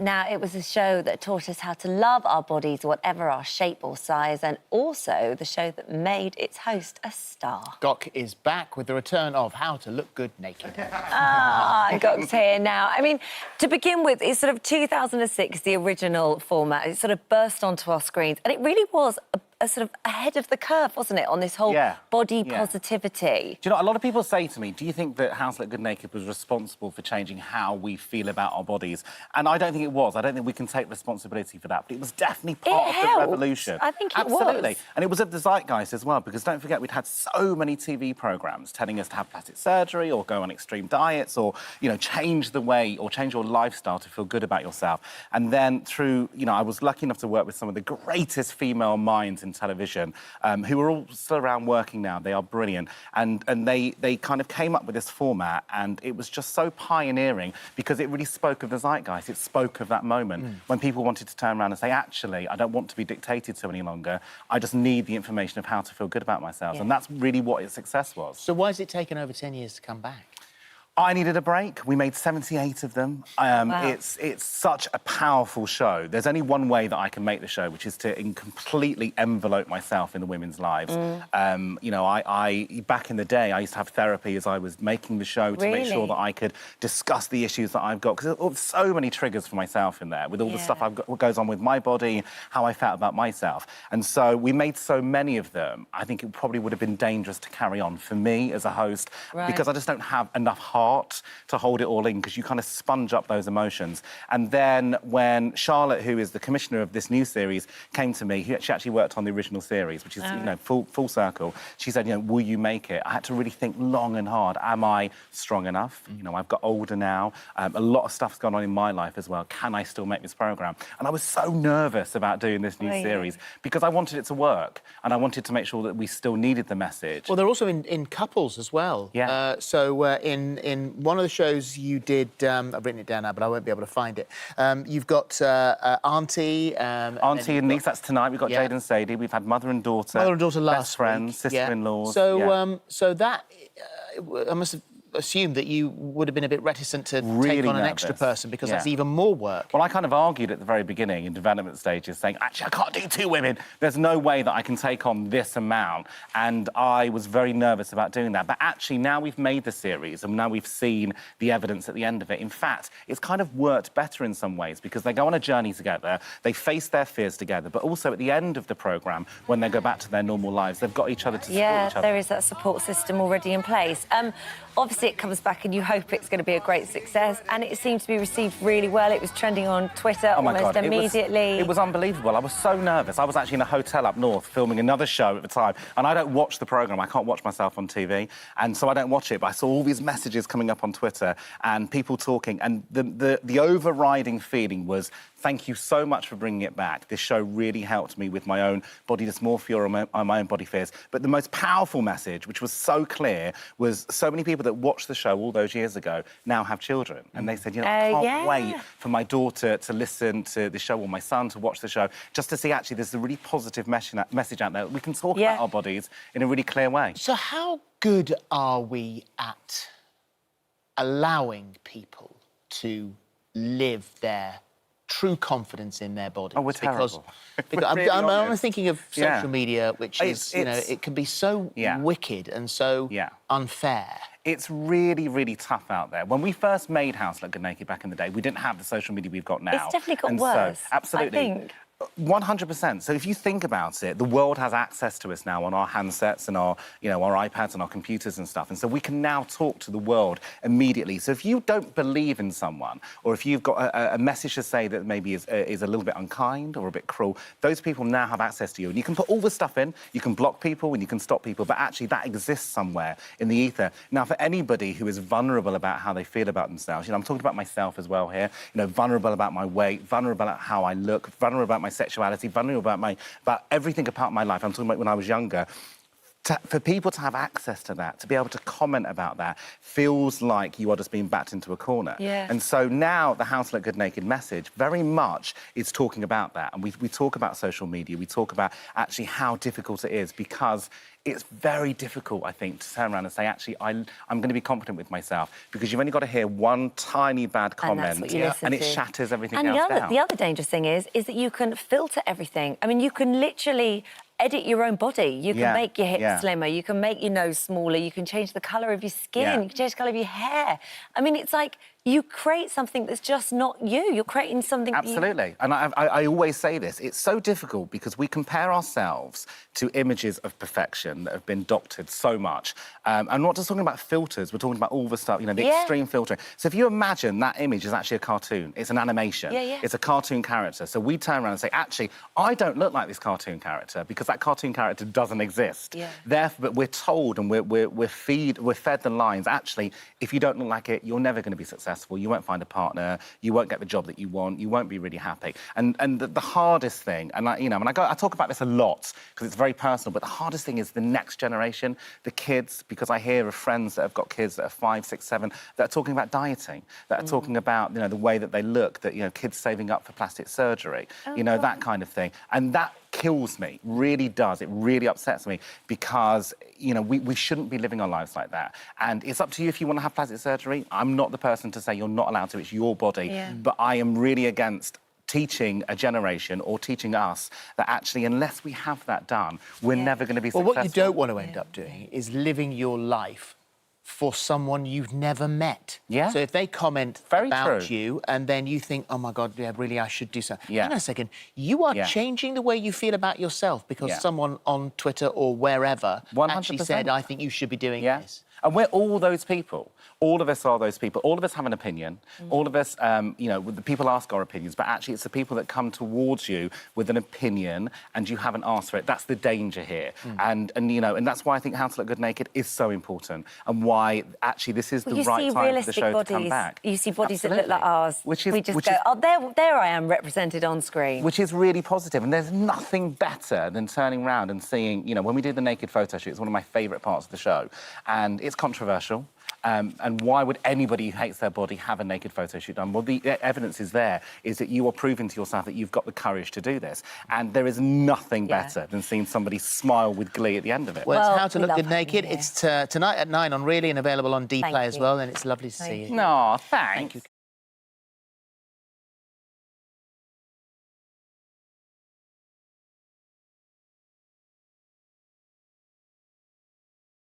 Now, it was a show that taught us how to love our bodies, whatever our shape or size, and also the show that made its host a star. Gok is back with the return of How to Look Good Naked. Gok's here now. I mean, to begin with, it's sort of 2006, the original format. It sort of burst onto our screens, and it really was a sort of ahead of the curve, wasn't it, on this whole body positivity? Do you know, a lot of people say to me, do you think that How to Look Good Naked was responsible for changing how we feel about our bodies? And I don't think it was. I don't think we can take responsibility for that, but it was definitely part of the revolution. I think it Absolutely. was. And it was of the zeitgeist as well, because don't forget, we'd had so many TV programmes telling us to have plastic surgery or go on extreme diets or, you know, change the way or change your lifestyle to feel good about yourself. And then through, you know, I was lucky enough to work with some of the greatest female minds in television, who are all still around working now. They are brilliant. And they kind of came up with this format, and it was just so pioneering because it really spoke of the zeitgeist. It spoke of that moment when people wanted to turn around and say, actually, I don't want to be dictated to any longer. I just need the information of how to feel good about myself. And that's really what its success was. So why has it taken over 10 years to come back? I needed a break. We made 78 of them. Wow. It's such a powerful show. There's only one way that I can make the show, which is to completely envelope myself in the women's lives. You know, I back in the day, I used to have therapy as I was making the show to make sure that I could discuss the issues that I've got, because there's so many triggers for myself in there, with all the stuff I've got, what goes on with my body, how I felt about myself. And so we made so many of them, I think it probably would have been dangerous to carry on for me as a host, because I just don't have enough heart to hold it all in, because you kind of sponge up those emotions. And then when Charlotte, who is the commissioner of this new series, came to me, she actually worked on the original series, which is, you know, full circle. She said, you know, will you make it? I had to really think long and hard. Am I strong enough? You know, I've got older now. A lot of stuff's gone on in my life as well. Can I still make this programme? And I was so nervous about doing this new series because I wanted it to work, and I wanted to make sure that we still needed the message. Well, they're also in couples as well. Yeah. So in one of the shows you did, I've written it down now, but I won't be able to find it. You've got Auntie. Auntie and niece, that's tonight. We've got Jade and Sadie. We've had mother and daughter. Mother and daughter last best friends, sister-in-laws. So, so that, I must have assumed that you would have been a bit reticent to take on an extra person, because that's even more work. Well, I kind of argued at the very beginning in development stages, saying, actually, I can't do 2 women. There's no way that I can take on this amount. And I was very nervous about doing that. But actually, now we've made the series and now we've seen the evidence at the end of it. In fact, it's kind of worked better in some ways, because they go on a journey together, they face their fears together, but also at the end of the programme, when they go back to their normal lives, they've got each other to support each other. Yeah, there is that support system already in place. Obviously, it comes back and you hope it's going to be a great success, and it seems to be received really well. It was trending on Twitter almost immediately. It was unbelievable. I was so nervous. I was actually in a hotel up north filming another show at the time, and I don't watch the programme. I can't watch myself on TV, and so I don't watch it, but I saw all these messages coming up on Twitter and people talking, and the overriding feeling was, thank you so much for bringing it back. This show really helped me with my own body dysmorphia or my own body fears. But the most powerful message, which was so clear, was so many people that watched the show all those years ago now have children. And they said, you know, I can't wait for my daughter to listen to the show, or my son to watch the show, just to see, actually, there's a really positive message out there. We can talk about our bodies in a really clear way. So how good are we at allowing people to live their true confidence in their bodies? Oh, we're terrible. Because really I'm thinking of social media, which is, you know, it can be so wicked and so unfair. It's really, really tough out there. When we first made How to Look Good Naked back in the day, we didn't have the social media we've got now. It's definitely got worse, so, absolutely. I think. 100%. So if you think about it, the world has access to us now on our handsets and our, you know, our iPads and our computers and stuff. And so we can now talk to the world immediately. So if you don't believe in someone, or if you've got a message to say that maybe is a little bit unkind or a bit cruel, those people now have access to you. And you can put all the stuff in, you can block people and you can stop people, but actually that exists somewhere in the ether. Now, for anybody who is vulnerable about how they feel about themselves, you know, I'm talking about myself as well here, you know, vulnerable about my weight, vulnerable about how I look, vulnerable about my sexuality, vulnerable about everything about my life. I'm talking about when I was younger. for people to have access to that, to be able to comment about that, feels like you are just being backed into a corner. Yeah. And so now the How to Look Good Naked message very much is talking about that. And we talk about social media, we talk about actually how difficult it is, because it's very difficult, I think, to turn around and say, actually, I'm going to be confident with myself, because you've only got to hear one tiny bad comment and it shatters everything else down. The other dangerous thing is that you can filter everything. I mean, you can literally edit your own body. You can make your hips slimmer, you can make your nose smaller, you can change the colour of your skin, you can change the colour of your hair. I mean, it's like you create something that's just not you. You're creating something... Absolutely. And I always say this. It's so difficult because we compare ourselves to images of perfection that have been doctored so much. I'm not just talking about filters. We're talking about all the stuff, you know, the extreme filtering. So if you imagine that image is actually a cartoon, it's an animation, it's a cartoon character. So we turn around and say, actually, I don't look like this cartoon character because that cartoon character doesn't exist. Therefore, but we're told and we're fed the lines, actually, if you don't look like it, you're never going to be successful. You won't find a partner, you won't get the job that you want, you won't be really happy. And the hardest thing, and I talk about this a lot because it's very personal, but the hardest thing is the next generation, the kids, because I hear of friends that have got kids that are 5, 6, 7 that are talking about dieting, that are talking about, you know, the way that they look, that, you know, kids saving up for plastic surgery, you know, that kind of thing. And that kills me, really does. It really upsets me because, you know, we shouldn't be living our lives like that. And it's up to you if you want to have plastic surgery. I'm not the person to say you're not allowed to, it's your body. But I am really against teaching a generation or teaching us that actually, unless we have that done, we're never going to be successful. Well, what you don't want to end up doing is living your life for someone you've never met. So if they comment about you and then you think, oh, my God, yeah, really, I should do something. Hang on a second. You are changing the way you feel about yourself because someone on Twitter or wherever 100%. actually said, I think you should be doing this. And we're all those people. All of us are those people. All of us have an opinion. All of us, you know, the people ask our opinions, but actually it's the people that come towards you with an opinion and you haven't asked for it. That's the danger here. And you know, and that's why I think How to Look Good Naked is so important and why actually this is the right time for the show to come back. You see bodies that look like ours. We just go, oh, there I am represented on screen. Which is really positive. And there's nothing better than turning around and seeing, you know, when we do the naked photo shoot, it's one of my favourite parts of the show. And it's controversial. And why would anybody who hates their body have a naked photo shoot done? Well, the evidence is there, is that you are proving to yourself that you've got the courage to do this. And there is nothing better than seeing somebody smile with glee at the end of it. Well, it's How to Look Good Naked. It's tonight at 9 on Really and available on Dplay as well. And it's lovely to see you. No, thanks.